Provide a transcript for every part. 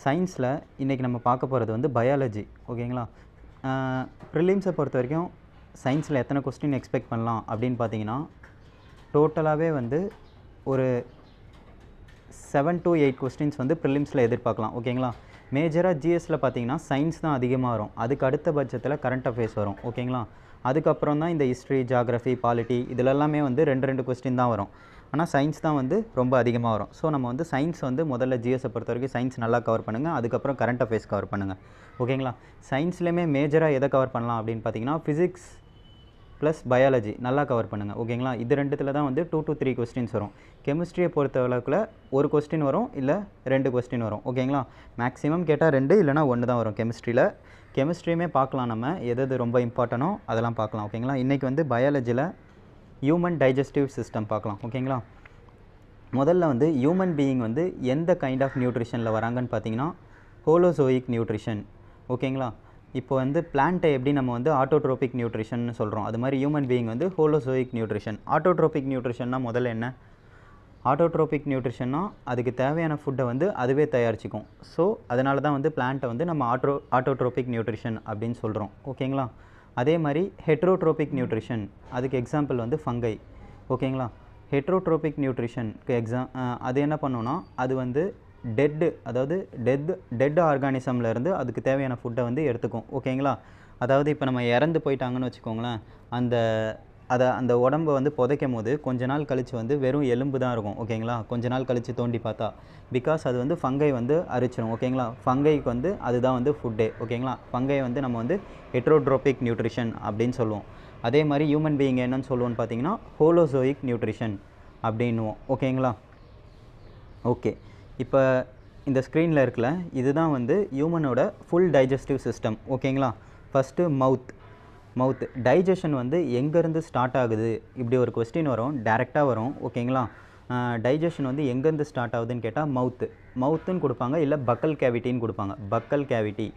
சயின்ஸில் இன்றைக்கி நம்ம பார்க்க போகிறது வந்து பயாலஜி. ஓகேங்களா? ப்ரிலிம்ஸை பொறுத்த வரைக்கும் சயின்ஸில் எத்தனை கொஸ்டின் எக்ஸ்பெக்ட் பண்ணலாம் அப்படின்னு பார்த்தீங்கன்னா, டோட்டலாகவே வந்து ஒரு 7 to 8 கொஸ்டின்ஸ் வந்து ப்ரிலிம்ஸில் எதிர்பார்க்கலாம். ஓகேங்களா? மேஜராக ஜிஎஸ்சில் பார்த்தீங்கன்னா சயின்ஸ் தான் அதிகமாக வரும். அதுக்கு அடுத்த பட்சத்தில் கரண்ட் அஃபேர்ஸ் வரும். ஓகேங்களா? அதுக்கப்புறம் தான் இந்த ஹிஸ்ட்ரி, ஜியாகிரஃபி, பாலிட்டி இதிலெல்லாமே வந்து 2 கொஸ்டின் தான் வரும். ஆனால் சயின்ஸ் தான் வந்து ரொம்ப அதிகமாக வரும். ஸோ நம்ம வந்து சயின்ஸ் வந்து முதல்ல ஜிஎஸ்ஸை பொறுத்த வரைக்கும் சயின்ஸ் நல்லா கவர் பண்ணுங்கள். அதுக்கப்புறம் கரண்ட் அஃபேர்ஸ் கவர் பண்ணுங்கள். ஓகேங்களா? சயின்ஸ்லேயுமே மேஜராக எதை கவர் பண்ணலாம் அப்படின்னு பார்த்தீங்கன்னா, ஃபிசிக்ஸ் ப்ளஸ் பயாலஜி நல்லா கவர் பண்ணுங்கள். ஓகேங்களா? இது ரெண்டுத்தில் தான் வந்து 2 to 3 கொஸ்டின்ஸ் வரும். கெமிஸ்ட்ரியை பொறுத்த அளவுக்குள்ள ஒரு கொஸ்டின் வரும், இல்லை 2 கொஸ்டின் வரும். ஓகேங்களா? மேக்ஸிமம் கேட்டால் 2 இல்லைனா 1 தான் வரும் கெமிஸ்ட்ரியில். கெமிஸ்ட்ரியுமே பார்க்கலாம், நம்ம எது ரொம்ப இம்பார்ட்டனோ அதெல்லாம் பார்க்கலாம். ஓகேங்களா? இன்றைக்கி வந்து பயாலஜியில் ஹியூமன் டைஜஸ்டிவ் சிஸ்டம் பார்க்கலாம். ஓகேங்களா? முதல்ல வந்து ஹியூமன் பீயிங் வந்து எந்த கைண்ட் ஆஃப் நியூட்ரிஷனில் வராங்கன்னு பார்த்தீங்கன்னா, ஹோலோசோயிக் நியூட்ரிஷன். ஓகேங்களா? இப்போ வந்து பிளான்ட்டை எப்படி நம்ம வந்து ஆட்டோட்ரோபிக் நியூட்ரிஷன் சொல்கிறோம், அது மாதிரி ஹியூமன் பீயிங் வந்து ஹோலோசோயிக் நியூட்ரிஷன். ஆட்டோட்ரோபிக் நியூட்ரிஷன்னா முதல்ல என்ன? ஆட்டோட்ரோபிக் நியூட்ரிஷன்னா அதுக்கு தேவையான ஃபுட்டை வந்து அதுவே தயாரிச்சிக்கும். ஸோ அதனால தான் வந்து பிளான்ட்டை வந்து நம்ம ஆட்டோட்ரோபிக் நியூட்ரிஷன் அப்படின்னு சொல்கிறோம். ஓகேங்களா? அதே மாதிரி ஹெட்ரோட்ரோபிக் நியூட்ரிஷன், அதுக்கு எக்ஸாம்பிள் வந்து ஃபங்கை. ஓகேங்களா? ஹெட்ரோட்ரோபிக் நியூட்ரிஷனுக்கு அது என்ன பண்ணுன்னா, அது வந்து அதாவது டெட் ஆர்கானிசம்லேருந்து அதுக்கு தேவையான ஃபுட்டை வந்து எடுத்துக்கும். ஓகேங்களா? அதாவது இப்போ நம்ம இறந்து போயிட்டாங்கன்னு வச்சுக்கோங்களேன், அந்த உடம்பை வந்து புதைக்கும் போது கொஞ்ச நாள் கழித்து வந்து வெறும் எலும்பு தான் இருக்கும். ஓகேங்களா? கொஞ்ச நாள் கழித்து தோண்டி பார்த்தா, பிகாஸ் அது வந்து ஃபங்கை வந்து அரிச்சிடும். ஓகேங்களா? ஃபங்கைக்கு வந்து அதுதான் வந்து ஃபுட்டே. ஓகேங்களா? ஃபங்கை வந்து நம்ம வந்து ஹெட்ரோட்ரோபிக் நியூட்ரிஷன் அப்படின்னு சொல்லுவோம். அதே மாதிரி ஹியூமன் பீயிங் என்னன்னு சொல்லுவோன்னு பார்த்தீங்கன்னா, ஹோலோசோயிக் நியூட்ரிஷன் அப்படின்னுவோம். ஓகேங்களா? ஓகே, இப்போ இந்த ஸ்க்ரீனில் இருக்குல்ல, இதுதான் வந்து ஹியூமனோட ஃபுல் டைஜஸ்டிவ் சிஸ்டம். ஓகேங்களா? ஃபஸ்ட்டு மவுத் டைஜஷன் வந்து எங்கேருந்து ஸ்டார்ட் ஆகுது, இப்படி ஒரு கொஸ்டின் வரும், டைரெக்டாக வரும். ஓகேங்களா? டைஜஷன் வந்து எங்கேருந்து ஸ்டார்ட் ஆகுதுன்னு கேட்டால் மவுத்துன்னு கொடுப்பாங்க, இல்லை பக்கல் கேவிட்டின்னு கொடுப்பாங்க. பக்கல் கேவிட்டி.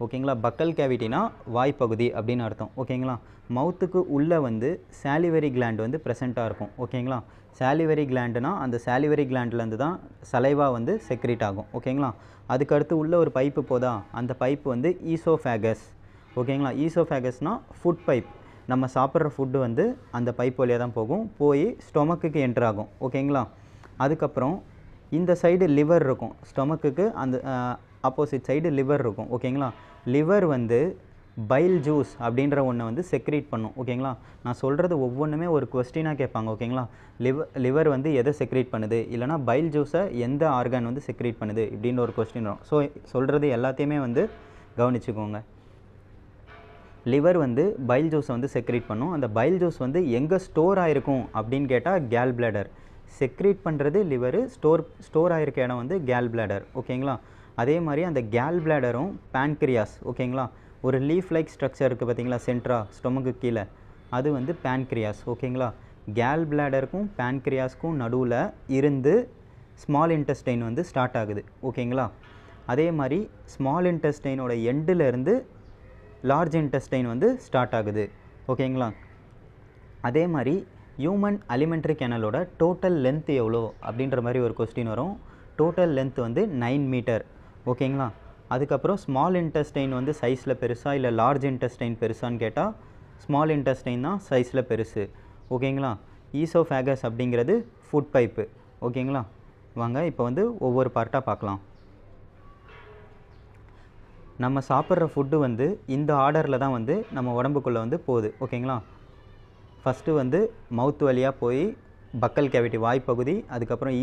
ஓகேங்களா? பக்கல் கேவிட்டினா வாய்ப்பகுதி அப்படின்னு அர்த்தம். ஓகேங்களா? மவுத்துக்கு உள்ளே வந்து சாலிவரி கிளாண்ட் வந்து ப்ரெசண்ட்டாக இருக்கும். ஓகேங்களா? சாலிவரி கிளாண்டுனா அந்த சாலிவரி கிளாண்ட்லேருந்து தான் சலைவா வந்து செக்ரேட் ஆகும். ஓகேங்களா? அதுக்கடுத்து உள்ள ஒரு பைப்பு போதா, அந்த பைப்பு வந்து ஈசோஃபேகஸ். ஓகேங்களா? ஈசோஃபேகஸ்னால் ஃபுட் பைப். நம்ம சாப்பிட்ற ஃபுட்டு வந்து அந்த பைப் வழியாக தான் போய் ஸ்டொமக்குக்கு என்ட்ரு ஆகும். ஓகேங்களா? அதுக்கப்புறம் இந்த சைடு லிவர் இருக்கும், ஸ்டொமக்குக்கு அந்த ஆப்போசிட் சைடு லிவர் இருக்கும். ஓகேங்களா? லிவர் வந்து பைல் ஜூஸ் அப்படின்ற ஒன்றை வந்து செக்ரீட் பண்ணும். ஓகேங்களா? நான் சொல்கிறது ஒவ்வொன்றுமே ஒரு கொஸ்டினாக கேட்பாங்க. ஓகேங்களா? லிவர் வந்து எதை செக்ரீட் பண்ணுது, இல்லைனா பைல் ஜூஸை எந்த ஆர்கான் வந்து செக்ரீட் பண்ணுது இப்படின்ற ஒரு கொஸ்டின் வரும். ஸோ சொல்கிறது எல்லாத்தையுமே வந்து கவனிச்சுக்கோங்க. லிவர் வந்து பைல் ஜூஸை வந்து செக்ரீட் பண்ணும். அந்த பைல் ஜூஸ் வந்து எங்கே ஸ்டோர் ஆகிருக்கும் அப்படின்னு கேட்டால் கேல் பிளாடர். செக்ரீட் பண்ணுறது லிவரு, ஸ்டோர் ஆகிருக்க இடம் வந்து கேல் பிளாடர். ஓகேங்களா? அதே மாதிரி அந்த கேல் பிளாடரும் பேன்க்ரியாஸ். ஓகேங்களா? ஒரு லீஃப் லைக் ஸ்ட்ரக்சர் இருக்குது பார்த்தீங்களா, சென்ட்ரா ஸ்டொமக்கு கீழே, அது வந்து பேன்க்ரியாஸ். ஓகேங்களா? கேல் பிளாடருக்கும் பேன்க்ரியாஸ்க்கும் நடுவில் இருந்து ஸ்மால் இன்டெஸ்டைன் வந்து ஸ்டார்ட் ஆகுது. ஓகேங்களா? அதே மாதிரி ஸ்மால் இன்டெஸ்டைனோட எண்டிலேருந்து லார்ஜ் இன்டெஸ்டைன் வந்து ஸ்டார்ட் ஆகுது. ஓகேங்களா? அதே மாதிரி ஹியூமன் அலிமெண்ட்ரி கேனலோட டோட்டல் லென்த் எவ்வளோ அப்படின்ற மாதிரி ஒரு கொஸ்டின் வரும். டோட்டல் லென்த் வந்து 9 மீட்டர். ஓகேங்களா? அதுக்கப்புறம் ஸ்மால் இன்டெஸ்டைன் வந்து சைஸில் பெருசா இல்லை லார்ஜ் இன்டெஸ்டைன் பெருசான்னு கேட்டால் ஸ்மால் இன்டெஸ்டைன் தான் சைஸில் பெருசு. ஓகேங்களா? ஈசோஃபேகஸ் அப்படிங்கிறது ஃபுட் பைப்பு. ஓகேங்களா? வாங்க இப்போ வந்து ஒவ்வொரு பார்ட்டாக பார்க்கலாம். நம்ம சாப்பிட்ற ஃபுட்டு வந்து இந்த ஆர்டரில் தான் வந்து நம்ம உடம்புக்குள்ளே வந்து போகுது. ஓகேங்களா? ஃபஸ்ட்டு வந்து மவுத் வழியாக போய் பக்கல் கேவிட்டி வாய்ப்பகுதி, அதுக்கப்புறம்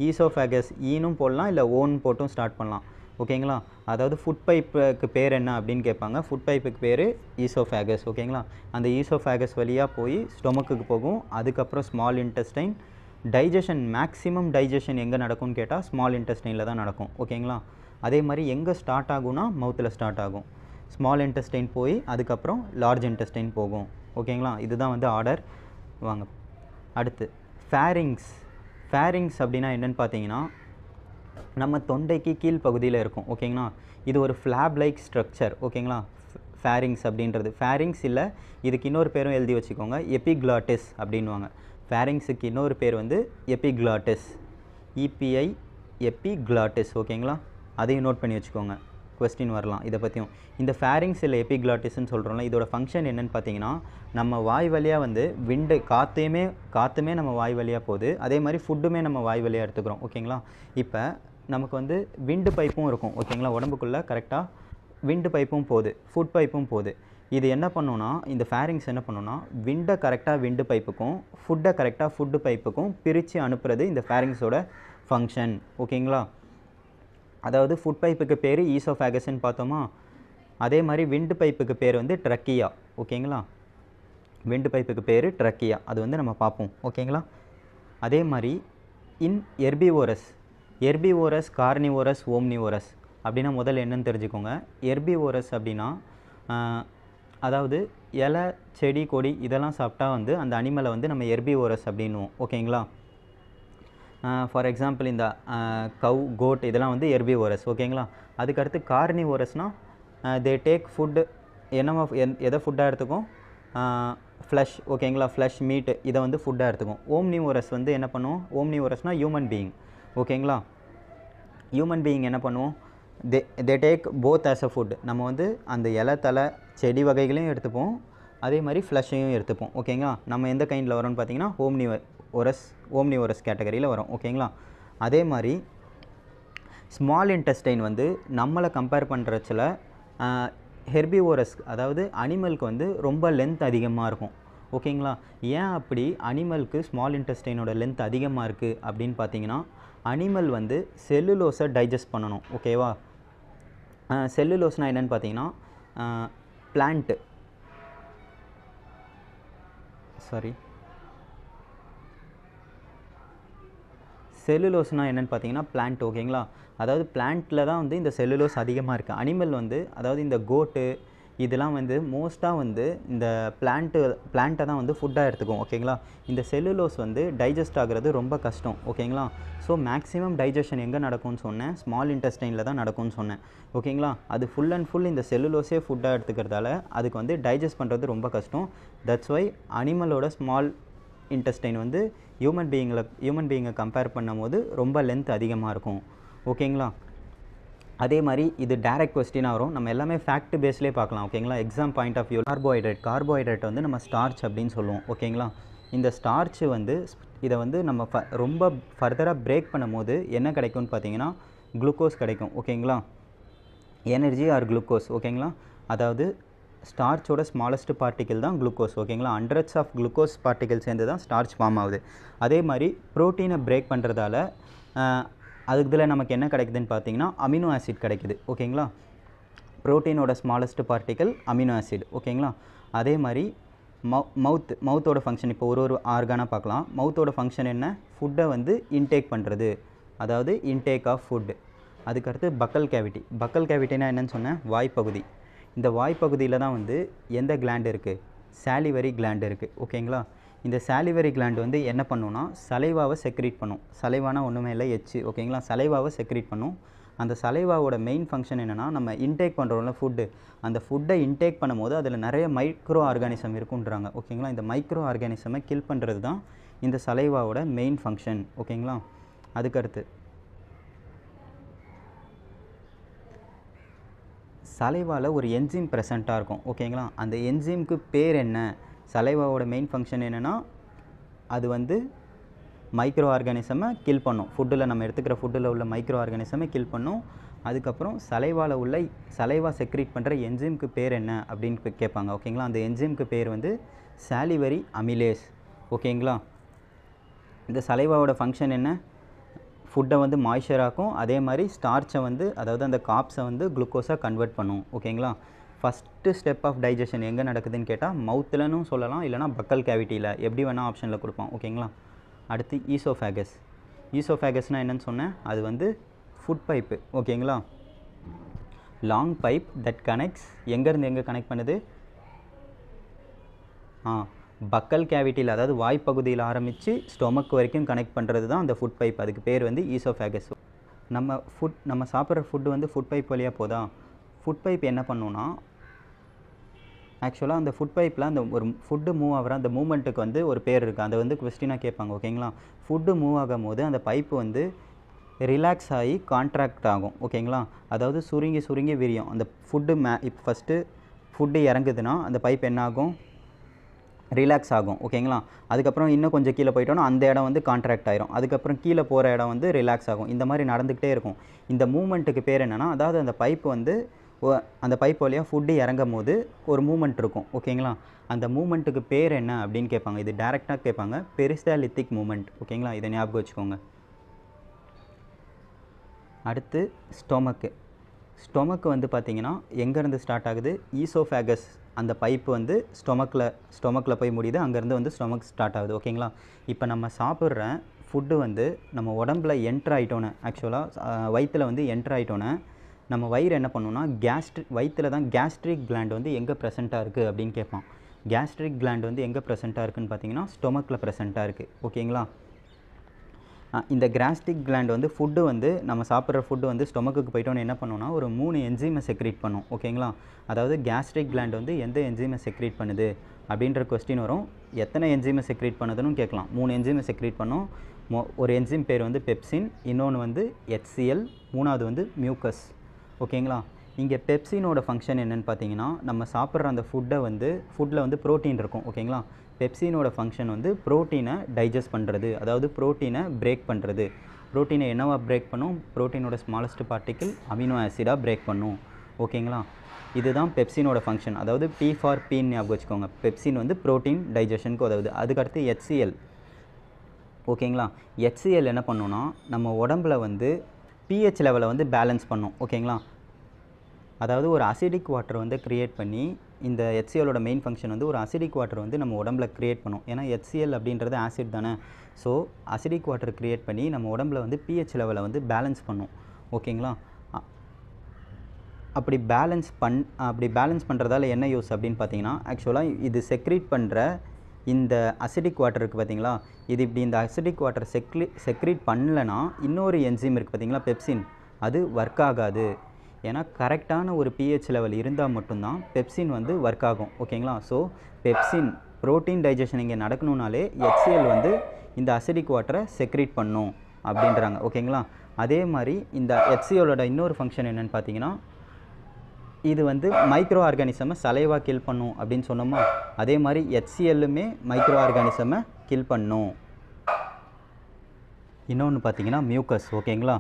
ஈசோஃபேகஸ் ஈனும் போடலாம், இல்லை ஓன் போட்டும் ஸ்டார்ட் பண்ணலாம். ஓகேங்களா? அதாவது ஃபுட் பைப்புக்கு பேர் என்ன அப்படின்னு கேட்பாங்க. ஃபுட் பைப்புக்கு பேர் ஈசோஃபேகஸ். ஓகேங்களா? அந்த ஈசோஃபேகஸ் வழியாக போய் ஸ்டொமக்குக்கு போகும். அதுக்கப்புறம் ஸ்மால் இன்டெஸ்டைன். மேக்ஸிமம் டைஜஷன் எங்கே நடக்கும்னு கேட்டால் ஸ்மால் இன்டெஸ்டைனில் தான் நடக்கும். ஓகேங்களா? அதே மாதிரி எங்கே ஸ்டார்ட் ஆகும்னா மவுத்தில் ஸ்டார்ட் ஆகும். ஸ்மால் இன்டெஸ்டைன் போய் அதுக்கப்புறம் லார்ஜ் இன்டெஸ்டைன் போகும். ஓகேங்களா? இதுதான் வந்து ஆர்டர். வாங்க அடுத்து ஃபேரிங்ஸ் அப்படின்னா என்னென்னு பார்த்தீங்கன்னா, நம்ம தொண்டைக்கு கீழ் பகுதியில் இருக்கும். ஓகேங்களா? இது ஒரு ஃப்ளாப் லைக் ஸ்ட்ரக்சர். ஓகேங்களா? ஃபேரிங்ஸ் அப்படின்றது, ஃபேரிங்ஸ் இல்லை, இதுக்கு இன்னொரு பேரும் எழுதி வச்சுக்கோங்க, எபிக்ளாட்டிஸ் அப்படின்வாங்க. ஃபேரிங்ஸுக்கு இன்னொரு பேர் வந்து எபிக்ளாட்டிஸ், EPI எபிக்ளாட்டிஸ். ஓகேங்களா? அதையும் நோட் பண்ணி வச்சுக்கோங்க, கொஸ்டின் வரலாம் இதை பற்றியும். இந்த ஃபேரிங்ஸ் இல்லை எபிக்ளாட்டிஸ்ன்னு சொல்கிறோம்ல, இதோட ஃபங்க்ஷன் என்னென்னு பார்த்தீங்கன்னா, நம்ம வாய் வழியாக வந்து விண்டு காற்றுமே நம்ம வாய் வழியாக போகுது, அதே மாதிரி ஃபுட்டுமே நம்ம வாய் வழியாக எடுத்துக்கிறோம். ஓகேங்களா? இப்போ நமக்கு வந்து விண்டு பைப்பும் இருக்கும். ஓகேங்களா? உடம்புக்குள்ளே கரெக்டாக விண்டு பைப்பும் போகுது, ஃபுட் பைப்பும் போகுது. இது என்ன பண்ணுன்னா, இந்த ஃபேரிங்ஸ் என்ன பண்ணுன்னா, விண்டை கரெக்டாக விண்டு பைப்புக்கும் ஃபுட்டை கரெக்டாக ஃபுட்டு பைப்புக்கும் பிரித்து அனுப்புறது இந்த ஃபேரிங்ஸோட ஃபங்க்ஷன். ஓகேங்களா? அதாவது ஃபுட் பைப்புக்கு பேர் ஈசோஃபேகஸ்ன்னு பார்த்தோமா, அதே மாதிரி விண்டு பைப்புக்கு பேர் வந்து ட்ரக்கியா. ஓகேங்களா? விண்டு பைப்புக்கு பேர் ட்ரக்கியா, அது வந்து நம்ம பார்ப்போம். ஓகேங்களா? அதே மாதிரி எர்பிவோரஸ், கார்னிவோரஸ், ஓம்னிவோரஸ் அப்படின்னா முதல்ல என்னன்னு தெரிஞ்சுக்கோங்க. எர்பிவோரஸ் அப்படின்னா அதாவது இலை, செடி, கொடி இதெல்லாம் சாப்பிட்டா வந்து அந்த அனிமலை வந்து நம்ம எர்பிவோரஸ் அப்படின்னுவோம். ஓகேங்களா? ஃபார் எக்ஸாம்பிள் இந்த கவ், கோட் இதெல்லாம் வந்து எர்பிவோரஸ். ஓகேங்களா? அதுக்கடுத்து கார்னிவோரஸ்னால் தே டேக் ஃபுட்டு, எதை ஃபுட்டாக எடுத்துக்கும், ஃப்ளஷ். ஓகேங்களா? ஃப்ளஷ், மீட்டு இதை வந்து ஃபுட்டாக எடுத்துக்கும். ஓம்னிவோரஸ் வந்து என்ன பண்ணுவோம், ஓம்னிவோரஸ்னால் ஹியூமன் பீயிங். ஓகேங்களா? ஹியூமன் பீயிங் என்ன பண்ணுவோம், they take both as a food. நம்ம வந்து அந்த இலை, தலை, செடி வகைகளையும் எடுத்துப்போம், அதே மாதிரி ஃப்ளஷையும் எடுத்துப்போம். ஓகேங்களா? நம்ம எந்த கைண்டில் வரோம்னு பார்த்தீங்கன்னா ஓம்னிவோரஸ் கேட்டகரியில் வரும். ஓகேங்களா? அதே மாதிரி ஸ்மால் இன்டெஸ்டைன் வந்து நம்மளை கம்பேர் பண்ணுறச்சில் ஹெர்பிவோரஸ், அதாவது அனிமலுக்கு வந்து ரொம்ப லென்த் அதிகமாக இருக்கும். ஓகேங்களா? ஏன் அப்படி அனிமலுக்கு ஸ்மால் இன்டெஸ்டைனோட லென்த் அதிகமாக இருக்குது அப்படின்னு பார்த்தீங்கன்னா, அனிமல் வந்து செல்லுலோஸை டைஜஸ்ட் பண்ணணும். ஓகேவா? செல்லுலோஸ்னால் என்னென்னு பார்த்தீங்கன்னா, செல்லுலோஸ்னால் என்னென்னு பார்த்தீங்கன்னா பிளான்ட். ஓகேங்களா? அதாவது பிளான்ட்டில் தான் வந்து இந்த செல்லுலோஸ் அதிகமாக இருக்குது. அனிமல் வந்து, அதாவது இந்த கோட்டு இதெல்லாம் வந்து மோஸ்ட்டாக வந்து இந்த பிளான்ட்டை தான் வந்து ஃபுட்டாக எடுத்துக்கும். ஓகேங்களா? இந்த செல்லுலோஸ் வந்து டைஜஸ்ட் ஆகிறது ரொம்ப கஷ்டம். ஓகேங்களா? ஸோ மேக்ஸிமம் டைஜஷன் எங்கே நடக்கும்னு சொன்னேன், ஸ்மால் இன்டெஸ்டைனில் தான் நடக்கும்னு சொன்னேன். ஓகேங்களா? அது ஃபுல் அண்ட் ஃபுல் இந்த செல்லுலோஸே ஃபுட்டாக எடுத்துக்கிறதால அதுக்கு வந்து டைஜஸ்ட் பண்ணுறது ரொம்ப கஷ்டம். தட்ஸ் வை அனிமலோட ஸ்மால் இன்டெஸ்டைன் வந்து ஹியூமன் பீயிங்கை கம்பேர் பண்ணும்போது ரொம்ப லென்த் அதிகமாக இருக்கும். ஓகேங்களா? அதே மாதிரி இது டைரக்ட் கொஸ்டினாக வரும், நம்ம எல்லாமே ஃபேக்ட் பேஸ்லேயே பார்க்கலாம். ஓகேங்களா? Exam point of view, carbohydrate வந்து நம்ம ஸ்டார்ச் அப்படின்னு சொல்லுவோம். ஓகேங்களா? இந்த ஸ்டார்ச் வந்து இதை வந்து நம்ம ரொம்ப ஃபர்தராக பிரேக் பண்ணும் போது என்ன கிடைக்கும்னு பார்த்தீங்கன்னா குளுக்கோஸ் கிடைக்கும். ஓகேங்களா? Energy or glucose. ஓகேங்களா? அதாவது ஸ்டார்ச்சோட ஸ்மாலஸ்ட் பார்ட்டிக்கல் தான் குளுக்கோஸ். ஓகேங்களா? ஹண்ட்ரட்ஸ் ஆஃப் குளுக்கோஸ் பார்ட்டிகல் சேர்ந்து தான் ஸ்டார்ச் ஃபார்ம் ஆகுது. அதே மாதிரி ப்ரோட்டீனை பிரேக் பண்ணுறதால அதுக்கு இதில் நமக்கு என்ன கிடைக்குதுன்னு பார்த்தீங்கன்னா அமினோ ஆசிட் கிடைக்குது. ஓகேங்களா? ப்ரோட்டீனோட ஸ்மாலஸ்ட் பார்ட்டிக்கல் அமினோ ஆசிட். ஓகேங்களா? அதே மாதிரி மவுத்தோட ஃபங்க்ஷன், இப்போ ஒரு ஆர்கானாக பார்க்கலாம். மவுத்தோட ஃபங்க்ஷன் என்ன, ஃபுட்டை வந்து இன்டேக் பண்ணுறது, அதாவது இன்டேக் ஆஃப் ஃபுட். அதுக்கடுத்து பக்கல் கேவிட்டினா என்னென்னு சொன்னேன், வாய்ப்பகுதி. இந்த வாய்ப்பகுதியில் தான் வந்து எந்த கிளாண்ட் இருக்குது, சாலிவரி கிளாண்ட் இருக்குது. ஓகேங்களா? இந்த சாலிவரி கிளாண்ட் வந்து என்ன பண்ணுன்னா சலைவாவை செக்ரீட் பண்ணும். சலைவானா ஒன்றுமே இல்லை, எச்சு. ஓகேங்களா? சலைவாவை செக்ரீட் பண்ணும். அந்த சலைவாவோட மெயின் ஃபங்க்ஷன் என்னென்னா, நம்ம இன்டேக் பண்ணுறோம்ல ஃபுட்டு, அந்த ஃபுட்டை இன்டேக் பண்ணும்போது அதில் நிறைய மைக்ரோ ஆர்கானிசம் இருக்குன்றாங்க. ஓகேங்களா? இந்த மைக்ரோ ஆர்கானிசமை கில் பண்ணுறது தான் இந்த சலைவாவோட மெயின் ஃபங்க்ஷன். ஓகேங்களா? அதுக்கடுத்து சலைவாவில் ஒரு என்ஜிம் ப்ரெசண்ட்டாக இருக்கும். ஓகேங்களா? அந்த என்ஜிம்க்கு பேர் என்ன, சலைவாவோட மெயின் ஃபங்க்ஷன் என்னென்னா அது வந்து மைக்ரோ ஆர்கானிசமை கில் பண்ணும். ஃபுட்டில் நம்ம எடுத்துக்கிற ஃபுட்டில் உள்ள மைக்ரோ ஆர்கானிசமை கில் பண்ணும். அதுக்கப்புறம் சலைவா செக்ரீட் பண்ணுற என்ஜிம்க்கு பேர் என்ன அப்படின்னு கேட்பாங்க. ஓகேங்களா? அந்த என்ஜிம்க்கு பேர் வந்து சாலிவரி அமிலேஸ். ஓகேங்களா? இந்த சலைவாவோட ஃபங்க்ஷன் என்ன, ஃபுட்டை வந்து மாய்ஸ்சராக்கும், அதே மாதிரி ஸ்டார்ச்சை வந்து, அதாவது அந்த காப்ஸை வந்து குளுக்கோஸாக கன்வெர்ட் பண்ணும். ஓகேங்களா? ஃபஸ்ட்டு ஸ்டெப் ஆஃப் டைஜஷன் எங்கே நடக்குதுன்னு கேட்டால் மவுத்துலன்னு சொல்லலாம், இல்லைனா பக்கல் கேவிட்டியில், எப்படி வேணால் ஆப்ஷனில் கொடுப்பான். ஓகேங்களா? அடுத்து ஈசோஃபேகஸ்னால் என்னென்னு சொன்னேன், அது வந்து ஃபுட் பைப்பு. ஓகேங்களா? லாங் பைப் தட் கனெக்ட்ஸ், எங்கேருந்து எங்கே கனெக்ட் பண்ணுது, பக்கல் கேவிட்டியில், அதாவது வாய்ப்பகுதியில் ஆரம்பித்து ஸ்டொமக் வரைக்கும் கனெக்ட் பண்ணுறது தான் அந்த ஃபுட் பைப். அதுக்கு பேர் வந்து ஈசோஃபேகஸ். நம்ம சாப்பிட்ற ஃபுட்டு வந்து ஃபுட் பைப் வழியாக போதா, ஃபுட் பைப் என்ன பண்ணுன்னா, ஆக்சுவலாக அந்த ஃபுட் பைப்பில் அந்த ஒரு ஃபுட்டு மூவ் ஆகிற அந்த மூமெண்ட்டுக்கு வந்து ஒரு பேர் இருக்குது, அதை வந்து கொஸ்டினாக கேட்பாங்க. ஓகேங்களா? ஃபுட்டு மூவ் ஆகும் போது அந்த பைப்பு வந்து ரிலாக்ஸ் ஆகி கான்ட்ராக்ட் ஆகும். ஓகேங்களா, அதாவது சுருங்கி சுருங்கி விரியும். அந்த ஃபுட்டு இப்போ ஃபஸ்ட்டு ஃபுட்டு இறங்குதுன்னா அந்த பைப் என்ன ஆகும், ரிலாக்ஸ் ஆகும். ஓகேங்களா, அதுக்கப்புறம் இன்னும் கொஞ்சம் கீழே போயிட்டோன்னா அந்த இடம் வந்து கான்ட்ராக்ட் ஆயிரும். அதுக்கப்புறம் கீழே போகிற இடம் வந்து ரிலாக்ஸ் ஆகும். இந்த மாதிரி நடந்துக்கிட்டே இருக்கும். இந்த மூமெண்ட்டுக்கு பேர் என்னென்னா, அதாவது அந்த பைப் வந்து அந்த பைப் வழியாக ஃபுட்டு இறங்கும் போது ஒரு மூமெண்ட் இருக்கும். ஓகேங்களா, அந்த மூமெண்ட்டுக்கு பேர் என்ன அப்படின்னு கேட்பாங்க. இது டேரெக்டாக கேட்பாங்க, பெரிஸ்டாலித்திக் மூமெண்ட். ஓகேங்களா, இதை ஞாபகம் வச்சுக்கோங்க. அடுத்து ஸ்டொமக்கு வந்து பார்த்திங்கன்னா எங்கேருந்து ஸ்டார்ட் ஆகுது, ஈசோஃபேகஸ் அந்த பைப்பு வந்து ஸ்டொமக்கில் போய் முடியுது. அங்கேருந்து வந்து ஸ்டொமக் ஸ்டார்ட் ஆகுது. ஓகேங்களா, இப்போ நம்ம சாப்பிட்ற ஃபுட்டு வந்து நம்ம உடம்புல என்ட்ரு ஆகிட்டோன்னு, ஆக்சுவலாக வயிற்றில் வந்து என்ட்ரு ஆகிட்டோன்னே நம்ம வயிறு என்ன பண்ணுன்னா, வயிற்றில் தான் கேஸ்ட்ரிக் கிளாண்ட் வந்து எங்கே ப்ரெசென்ட்டாக இருக்குது அப்படின்னு கேட்பான். கேஸ்ட்ரிக் கிளாண்ட் வந்து எங்கே ப்ரெசென்ட்டாக இருக்குதுன்னு பார்த்தீங்கன்னா ஸ்டொமக்கில் ப்ரெசென்ட்டாக இருக்குது. ஓகேங்களா, இந்த கேஸ்ட்ரிக் கிளாண்ட் வந்து ஃபுட்டு வந்து நம்ம சாப்பிட்ற ஃபுட்டு வந்து ஸ்டொமக்குக்கு போய்ட்டோன்னு என்ன பண்ணோன்னா ஒரு 3 என்சைமை செக்ரேட் பண்ணும். ஓகேங்களா, அதாவது கேஸ்ட்ரிக் கிளாண்ட் வந்து எந்த என்சைமை செக்ரேட் பண்ணுது அப்படின்ற கொஸ்டின் வரும். எத்தனை என்சைமை செக்ரேட் பண்ணுதுன்னு கேட்கலாம். 3 என்சைமை செக்ரேட் பண்ணும். ஒரு என்சைம் பேர் வந்து பெப்சின், இன்னொன்று வந்து HCl, மூணாவது வந்து மியூக்கஸ். ஓகேங்களா, இங்கே பெப்சினோட ஃபங்க்ஷன் என்னென்னு பார்த்தீங்கன்னா, நம்ம சாப்பிட்ற அந்த ஃபுட்டில் வந்து ப்ரோட்டீன் இருக்கும். ஓகேங்களா, பெப்சினோட ஃபங்க்ஷன் வந்து ப்ரோட்டீனை டைஜஸ்ட் பண்ணுறது, அதாவது ப்ரோட்டீனை பிரேக் பண்ணுறது. ப்ரோட்டீனை என்னவா பிரேக் பண்ணும், ப்ரோட்டீனோட ஸ்மாலஸ்ட் பார்ட்டிக்கிள் அமினோ ஆசிடாக பிரேக் பண்ணும். ஓகேங்களா, இதுதான் பெப்சினோட ஃபங்க்ஷன். அதாவது P ஃபார் பீன்னு ஞாபகம் வச்சுக்கோங்க. பெப்சின் வந்து ப்ரோட்டீன் டைஜஷனுக்கு உதவுது. அதுக்கடுத்து HCl. ஓகேங்களா, HCl என்ன பண்ணுன்னா நம்ம உடம்புல வந்து pH லெவலை வந்து பேலன்ஸ் பண்ணும். ஓகேங்களா, அதாவது ஒரு அசிடிக் வாட்டர் வந்து க்ரியேட் பண்ணி, இந்த HClோட மெயின் ஃபங்க்ஷன் வந்து ஒரு அசிடிக் வாட்டர் வந்து நம்ம உடம்புல க்ரியேட் பண்ணும். ஏன்னா HCl அப்படின்றது ஆசிட் தானே. ஸோ அசிடிக் வாட்டர் க்ரியேட் பண்ணி நம்ம உடம்புல வந்து pH லெவலை வந்து பேலன்ஸ் பண்ணும். ஓகேங்களா, அப்படி பேலன்ஸ் பண்ணுறதால என்ன யூஸ் அப்படின்னு பார்த்தீங்கன்னா, ஆக்சுவலாக இது செக்ரீட் பண்ணுற இந்த அசிடிக் வாட்டர் இருக்குது பார்த்தீங்களா, இது இப்படி இந்த அசிடிக் வாட்டர் செக்ரீட் பண்ணலைன்னா இன்னொரு என்சைம் இருக்குது பார்த்தீங்களா, பெப்சின், அது ஒர்க் ஆகாது. ஏன்னா கரெக்டான ஒரு pH லெவல் இருந்தால் மட்டும்தான் பெப்சின் வந்து ஒர்க் ஆகும். ஓகேங்களா, ஸோ பெப்சின் ப்ரோட்டீன் டைஜஷன் இங்கே நடக்கணுன்னாலே HCl வந்து இந்த அசிடிக் வாட்டரை செக்ரீட் பண்ணும் அப்படின்றாங்க. ஓகேங்களா, அதே மாதிரி இந்த HClோட இன்னொரு ஃபங்க்ஷன் என்னென்னு பார்த்தீங்கன்னா, இது வந்து மைக்ரோ ஆர்கானிசமை சலைவா கில் பண்ணும் அப்படின்னு சொன்னோமா, அதே மாதிரி HClலுமே மைக்ரோ ஆர்கானிசமை கில் பண்ணும். இன்னொன்று பார்த்தீங்கன்னா மியூக்கஸ். ஓகேங்களா,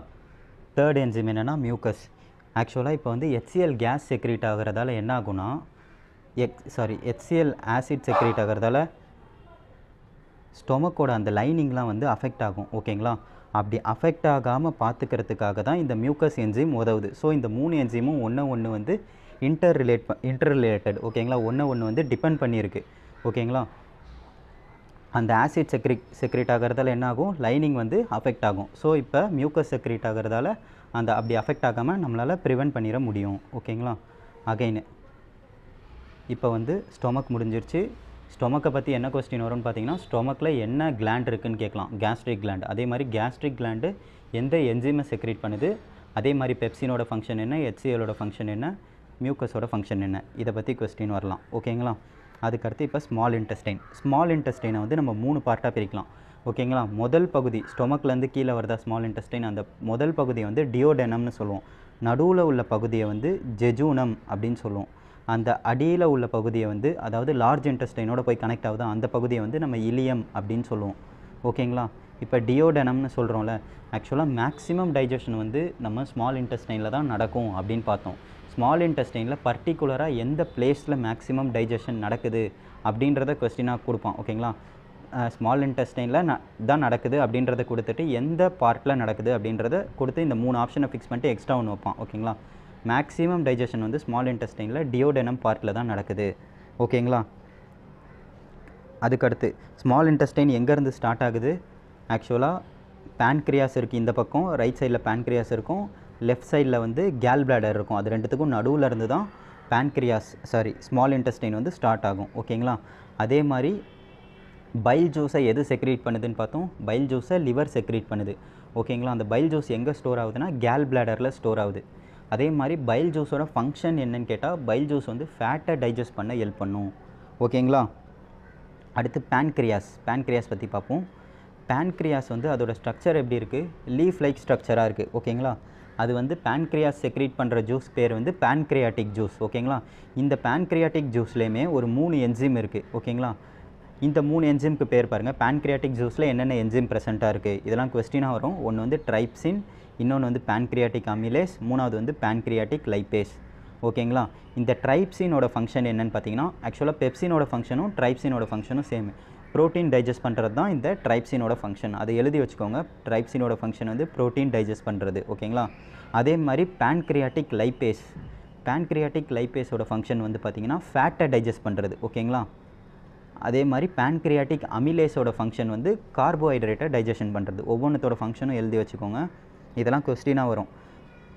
தேர்ட் என்சைம் என்னென்னா மியூக்கஸ். ஆக்சுவலாக இப்போ வந்து HCl கேஸ் செக்ரீட் ஆகிறதால என்ன ஆகுனா, HCl ஆசிட் செக்ரீட் ஆகிறதால ஸ்டொமக்கோட அந்த லைனிங்லாம் வந்து அஃபெக்ட் ஆகும். ஓகேங்களா, அப்படி அஃபெக்ட் ஆகாமல் பார்த்துக்கிறதுக்காக தான் இந்த மியூக்கஸ் என்சைம் உதவுது. ஸோ இந்த 3 என்சைமும் ஒன்று வந்து இன்டர்ரிலேட்டட். ஓகேங்களா, ஒன்று வந்து டிபெண்ட் பண்ணியிருக்கு. ஓகேங்களா, அந்த ஆசிட் செக்ரேட் ஆகிறதால என்ன ஆகும், லைனிங் வந்து அஃபெக்ட் ஆகும். ஸோ இப்போ மியூக்கஸ் செக்ரேட் ஆகிறதால அப்படி அஃபெக்ட் ஆகாமல் நம்மளால் ப்ரிவெண்ட் பண்ணிட முடியும். ஓகேங்களா, அகைன் இப்போ வந்து ஸ்டொமக் முடிஞ்சிருச்சு. ஸ்டொமக்கை பற்றி என்ன கொஸ்டின் வரும்னு பார்த்தீங்கன்னா, ஸ்டொமக்கில் என்ன கிளாண்ட் இருக்குதுன்னு கேட்கலாம். Gastric gland. அதே மாதிரி கேஸ்ட்ரிக் கிளாண்டு எந்த என்சைமை செக்ரேட் பண்ணுது, அதே மாதிரி பெப்சினோட ஃபங்க்ஷன் என்ன, HClோட ஃபங்க்ஷன் என்ன, மியூக்கஸோட ஃபங்க்ஷன் என்ன, இதை பற்றி கொஸ்டின் வரலாம். ஓகேங்களா, அதுக்கடுத்து இப்போ ஸ்மால் இன்டெஸ்டைனை வந்து நம்ம 3 பார்ட்டாக பிரிக்கலாம். ஓகேங்களா, முதல் பகுதி ஸ்டொமக்லேருந்து கீழே வரதா ஸ்மால் இன்டெஸ்டைன். அந்த முதல் பகுதியை வந்து டியோடெனம்னு சொல்லுவோம். நடுவில் உள்ள பகுதியை வந்து ஜெஜூனம் அப்படின்னு சொல்லுவோம். அந்த அடியில் உள்ள பகுதியை வந்து, அதாவது லார்ஜ் இன்டெஸ்டைனோட போய் கனெக்ட் ஆகுது, அந்த பகுதியை வந்து நம்ம இலியம் அப்படின்னு சொல்லுவோம். ஓகேங்களா, இப்போ டியோடெனம்னு சொல்கிறோம்ல, ஆக்சுவலாக மேக்ஸிமம் டைஜஷன் வந்து நம்ம ஸ்மால் இன்டெஸ்டைனில் தான் நடக்கும் அப்படின்னு பார்த்தோம். ஸ்மால் இன்டெஸ்டைனில் பர்டிகுலராக எந்த பிளேஸில் மேக்ஸிமம் டைஜஷன் நடக்குது அப்படின்றத கொஸ்டினாக கொடுப்பான். ஓகேங்களா, ஸ்மால் இன்டெஸ்டைனில் தான் நடக்குது அப்படின்றத கொடுத்துட்டு எந்த பார்ட்டில் நடக்குது அப்படின்றத கொடுத்து இந்த 3 ஆப்ஷனை ஃபிக்ஸ் பண்ணிட்டு எக்ஸ்ட்ரா ஒன்று வைப்பான். ஓகேங்களா, மேக்ஸிமம் டைஜஷன் வந்து ஸ்மால் இன்டெஸ்டைனில் டியோடெனம் பார்ட்டில் தான் நடக்குது. ஓகேங்களா, அதுக்கடுத்து ஸ்மால் இன்டெஸ்டைன் எங்கேருந்து ஸ்டார்ட் ஆகுது, ஆக்சுவலாக பேன்க்ரியாஸ் இருக்குது இந்த பக்கம், ரைட் சைடில் பேன்க்ரியாஸ் இருக்கும், லெஃப்ட் சைடில் வந்து கேல் பிளாடர் இருக்கும். அது ரெண்டுத்துக்கும் நடுவில் இருந்து தான் ஸ்மால் இன்டெஸ்டைன் வந்து ஸ்டார்ட் ஆகும். ஓகேங்களா, அதே மாதிரி பைல் ஜூஸை எது செக்ரீட் பண்ணுதுன்னு பார்த்தோம், பைல் ஜூஸை லிவர் செக்ரீட் பண்ணுது. ஓகேங்களா, அந்த பைல் ஜூஸ் எங்கே ஸ்டோர் ஆகுதுன்னா கேல் பிளாடரில் ஸ்டோர் ஆகுது. அதே மாதிரி பைல் ஜூஸோட ஃபங்க்ஷன் என்னன்னு கேட்டால், பைல் ஜூஸ் வந்து ஃபேட்டை டைஜஸ்ட் பண்ண ஹெல்ப் பண்ணும். ஓகேங்களா, அடுத்து பேன்க்ரியாஸ் பற்றி பார்ப்போம். பேன்க்ரியாஸ் வந்து அதோட ஸ்ட்ரக்சர் எப்படி இருக்குது, லீஃப் லைக் ஸ்ட்ரக்சராக இருக்குது. ஓகேங்களா, அது வந்து பேன்க்ரியாஸ் செக்ரீட் பண்ணுற ஜூஸ் பேர் வந்து பேன்க்ரியாட்டிக் ஜூஸ். ஓகேங்களா, இந்த பேன்க்ரியாட்டிக் ஜூஸ்லேயுமே ஒரு 3 என்சைம் இருக்குது. ஓகேங்களா, இந்த 3 என்சைம்க்கு பேர் பாருங்கள். பேன்க்ரியாட்டிக் ஜூஸில் என்னென்ன என்சைம் ப்ரெசென்ட்டாக இருக்குது இதெல்லாம் கொஸ்டினாக வரும். ஒன்று வந்து ட்ரைப்சின், இன்னொன்று வந்து பேன்க்ரியாட்டிக் அமிலேஸ், மூணாவது வந்து பேன்க்ரியாட்டிக் லைப்பேஸ். ஓகேங்களா, இந்த ட்ரைப்சினோட ஃபங்க்ஷன் என்னென்னு பார்த்தீங்கன்னா, ஆக்சுவலாக பெப்சினோட ஃபங்க்ஷனும் ட்ரைப்சினோட ஃபங்க்ஷனும் சேம். ப்ரோட்டீன் டைஜஸ்ட் பண்ணுறது தான் இந்த ட்ரைப்சினோட ஃபங்க்ஷன். அதை எழுதி வச்சுக்கோங்க. ட்ரைப்சினோட ஃபங்க்ஷன் வந்து ப்ரோட்டீன் டைஜஸ்ட் பண்ணுறது. ஓகேங்களா, அதே மாதிரி பேன்க்ரியாட்டிக் லைப்பேஸோட ஃபங்க்ஷன் வந்து பார்த்திங்கன்னா ஃபேட்டை டைஜஸ்ட் பண்ணுறது. ஓகேங்களா, அதே மாதிரி பேன்க்ரியாட்டிக் அமிலேஸோட ஃபங்க்ஷன் வந்து கார்போஹைட்ரேட்டை டைஜஷன் பண்ணுறது. ஒவ்வொன்றத்தோட ஃபங்க்ஷனும் எழுதி வச்சுக்கோங்க. இதெல்லாம் கொஸ்டினாக வரும்.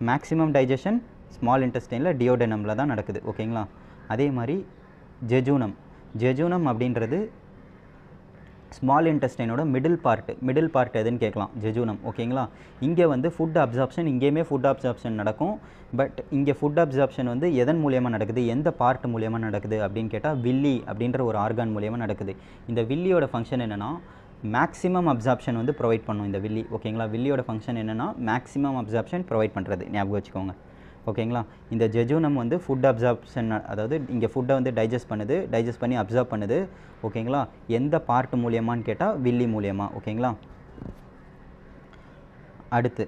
மேக்ஸிமம் டைஜஷன் ஸ்மால் இன்டெஸ்டைனில் டியோடெனமில் தான் நடக்குது. ஓகேங்களா, அதே மாதிரி ஜெஜூனம் அப்படின்றது ஸ்மால் இன்டெஸ்டைனோட மிடில் பார்ட் எதுன்னு கேட்கலாம், ஜெஜூனம். ஓகேங்களா, இங்கே வந்து ஃபுட் அப்சார்ப்ஷன், இங்கேயுமே ஃபுட் அப்சார்ப்ஷன் நடக்கும். பட் இங்கே ஃபுட் அப்சார்ப்ஷன் வந்து எதன் மூலியமாக நடக்குது, எந்த பார்ட் மூலியமாக நடக்குது அப்படின்னு கேட்டால் வில்லி அப்படின்ற ஒரு ஆர்கான் மூலியமாக நடக்குது. இந்த வில்லியோட ஃபங்க்ஷன் என்னென்னா மேக்ஸிமம் அப்சார்ப்ஷன் வந்து ப்ரொவைட் பண்ணும் இந்த வில்லி. ஓகேங்களா, வில்லியோட ஃபங்க்ஷன் என்னென்னா மேக்ஸிமம் அப்சார்ப்ஷன் ப்ரொவைட் பண்ணுறது. ஞாபகம் வச்சுக்கோங்க. ஓகேங்களா, இந்த ஜெஜூனம் வந்து ஃபுட் அப்சார்ப்ஷன், அதாவது இங்கே ஃபுட்டை வந்து டைஜஸ்ட் பண்ணி அப்சார்ப் பண்ணுது. ஓகேங்களா, எந்த பார்ட் மூலியமான்னு கேட்டால் வில்லி மூலியமாக. ஓகேங்களா, அடுத்து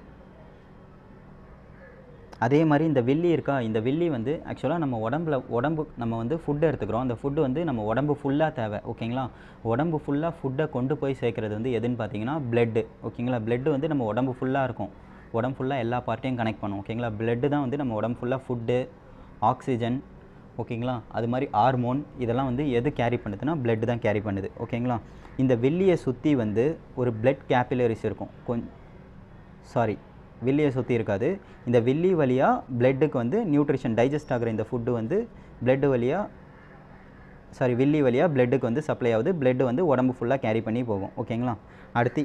அதே மாதிரி இந்த வில்லி இந்த வில்லி வந்து ஆக்சுவலாக நம்ம வந்து ஃபுட்டை எடுத்துக்கிறோம். அந்த ஃபுட்டு வந்து நம்ம உடம்பு ஃபுல்லாக தேவை. ஓகேங்களா, உடம்பு ஃபுல்லாக ஃபுட்டை கொண்டு போய் சேர்க்குறது வந்து எதுன்னு பார்த்தீங்கன்னா பிளட்டு. ஓகேங்களா, பிளட்டு வந்து நம்ம உடம்பு ஃபுல்லாக இருக்கும். உடம்பு ஃபுல்லாக எல்லா பார்ட்டையும் கனெக்ட் பண்ணும். ஓகேங்களா, பிளட்டு தான் வந்து நம்ம உடம்பு ஃபுல்லாக ஃபுட்டு, ஆக்சிஜன், ஓகேங்களா, அது மாதிரி ஹார்மோன் இதெல்லாம் வந்து எது கேரி பண்ணுதுன்னா பிளட்டு தான் கேரி பண்ணுது. ஓகேங்களா, இந்த வில்லியை சுற்றி வந்து ஒரு பிளட் கேபிலரிஸ் இருக்கும். வில்லியை சுற்றி இருக்காது. இந்த வில்லி வழியாக பிளட்டுக்கு வந்து நியூட்ரிஷன் டைஜஸ்ட் ஆகிற இந்த ஃபுட்டு வந்து வில்லி வழியாக பிளட்டுக்கு வந்து சப்ளை ஆகுது. பிளட்டு வந்து உடம்பு ஃபுல்லாக கேரி பண்ணி போகும். ஓகேங்களா, அடுத்து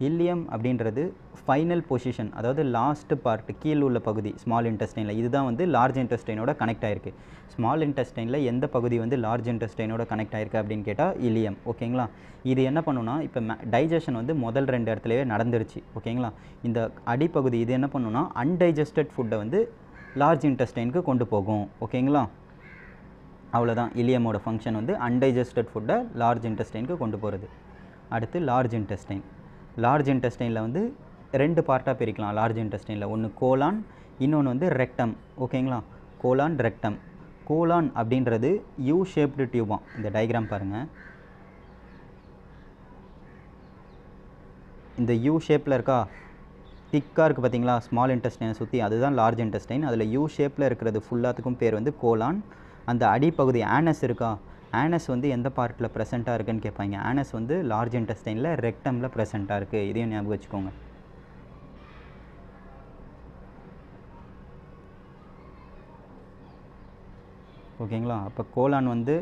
இல்லியம் அப்படின்றது ஃபைனல் பொசிஷன், அதாவது லாஸ்ட் பார்ட், கீழ் உள்ள பகுதி ஸ்மால் இன்டெஸ்டைனில். இதுதான் வந்து லார்ஜ் இன்டெஸ்டைனோட கனெக்ட் ஆகிருக்கு. ஸ்மால் இன்டெஸ்டைனில் எந்த பகுதி வந்து லார்ஜ் இன்டெஸ்டைனோட கனெக்ட் ஆகிருக்கு அப்படின்னு கேட்டால் இல்லியம். ஓகேங்களா, இது என்ன பண்ணுன்னா இப்போ டைஜஷன் வந்து முதல் 2 இடத்துலையே நடந்துருச்சு. ஓகேங்களா, இந்த அடிப்பகுதி இது என்ன பண்ணுன்னா அன்டைஜஸ்டட் ஃபுட்டை வந்து லார்ஜ் இன்டெஸ்டைனுக்கு கொண்டு போகும். ஓகேங்களா, அவ்வளோதான். இல்லியமோட ஃபங்க்ஷன் வந்து அன்டைஜஸ்டட் ஃபுட்டை லார்ஜ் இன்டெஸ்டைனுக்கு கொண்டு போகிறது. அடுத்து லார்ஜ் இன்டெஸ்டைனில் வந்து 2 பார்ட்டாக பிரிக்கலாம். லார்ஜ் இன்டெஸ்டைனில் ஒன்று கோலான், இன்னொன்று வந்து ரெக்டம். ஓகேங்களா, கோலான் அப்படின்றது யூ ஷேப்டு டியூபாம். இந்த டயக்ராம் பாருங்கள். இந்த யூ ஷேப்பில் இருக்கா, திக்காக இருக்குது பார்த்தீங்களா ஸ்மால் இன்டெஸ்டைனை சுற்றி, அதுதான் லார்ஜ் இன்டெஸ்டைன். அதில் யூ ஷேப்பில் இருக்கிறது ஃபுல்லாத்துக்கும் பேர் வந்து கோலான். அந்த அடிப்பகுதி ஆனஸ் இருக்கா, ஆனஸ் வந்து எந்த பார்ட்டில் ப்ரெசென்ட்டாக இருக்குன்னு கேட்பாங்க. ஆனஸ் வந்து லார்ஜ் இன்டெஸ்டைனில் ரெக்டமில் ப்ரெசென்ட்டாக இருக்குது. இதையும் ஞாபகம் வச்சுக்கோங்க. ஓகேங்களா, அப்போ கோலான் வந்து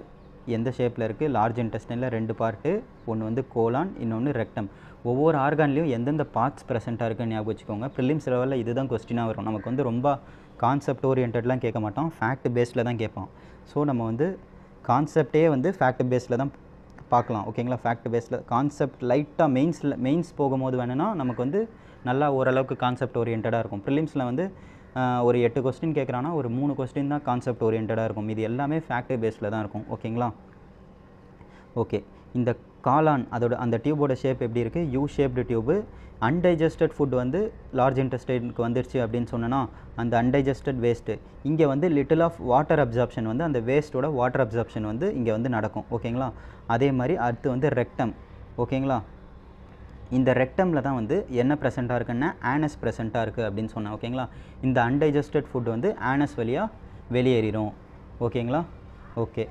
எந்த ஷேப்பில் இருக்குது, லார்ஜ் இன்டெஸ்டைனில் 2 பார்ட்டு, ஒன்று வந்து கோலான், இன்னொன்று ரெக்டம். ஒவ்வொரு ஆர்கான்லேயும் எந்தெந்த பார்ட்ஸ் ப்ரெசென்ட்டாக இருக்குன்னு ஞாபகம் வச்சுக்கோங்க. ப்ரிலிம்ஸ் லெவலில் இதுதான் கொஸ்டினாக வரும். நமக்கு வந்து ரொம்ப கான்செப்ட் ஓரியன்டெட்லாம் கேட்க மாட்டோம், ஃபேக்ட் பேஸில் தான் கேட்போம். ஸோ நம்ம வந்து கான்செப்டே வந்து ஃபேக்ட் பேஸில் தான் பார்க்கலாம். ஓகேங்களா, ஃபேக்ட் பேஸில் கான்செப்ட் லைட்டாக மெயின்ஸ் போகும்போது வேணும்னா நமக்கு வந்து நல்லா ஓரளவுக்கு கான்செப்ட் ஓரியன்டாக இருக்கும். ப்ரிலிம்ஸில் வந்து ஒரு 8 கொஸ்டின் கேட்குறான்னா ஒரு 3 கொஸ்டின் தான் கான்செப்ட் ஓரியன்டாக இருக்கும். இது எல்லாமே ஃபேக்ட் பேஸில் தான் இருக்கும். ஓகேங்களா, ஓகே. இந்த காளான் அந்த டியூபோட ஷேப் எப்படி இருக்குது, U shaped tube. Undigested food வந்து லார்ஜ் இன்டெஸ்டைனுக்கு வந்துருச்சு அப்படின்னு சொன்னோன்னா அந்த அன்டைஜஸ்டட் வேஸ்ட்டு இங்கே வந்து லிட்டில் ஆஃப் வாட்டர் அப்சார்ப்ஷன் வந்து அந்த வேஸ்ட்டோட வாட்டர் அப்சார்ப்ஷன் வந்து இங்கே வந்து நடக்கும். ஓகேங்களா, அதே மாதிரி அடுத்து வந்து ரெக்டம். ஓகேங்களா, இந்த ரெக்டமில் தான் வந்து என்ன ப்ரெசென்ட்டாக இருக்குன்னா ஆனஸ் ப்ரெசென்ட்டாக இருக்குது அப்படின்னு சொன்னேன். ஓகேங்களா, இந்த அன்டைஜஸ்டட் ஃபுட் வந்து ஆனஸ் வழியாக வெளியேறிடும். ஓகேங்களா, ஓகே.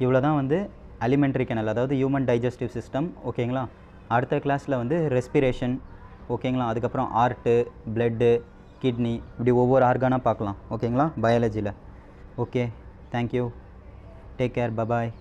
இவ்வளோ தான் வந்து அலிமெண்ட்ரி கேனல், அதாவது ஹியூமன் டைஜஸ்டிவ் சிஸ்டம். ஓகேங்களா, அடுத்த கிளாஸில் வந்து ரெஸ்பிரேஷன். ஓகேங்களா, அதுக்கப்புறம் ஹார்ட்டு, பிளட்டு, கிட்னி, இப்படி ஒவ்வொரு ஆர்கானாக பார்க்கலாம். ஓகேங்களா, பயாலஜியில். Okay, thank you, take care, bye bye.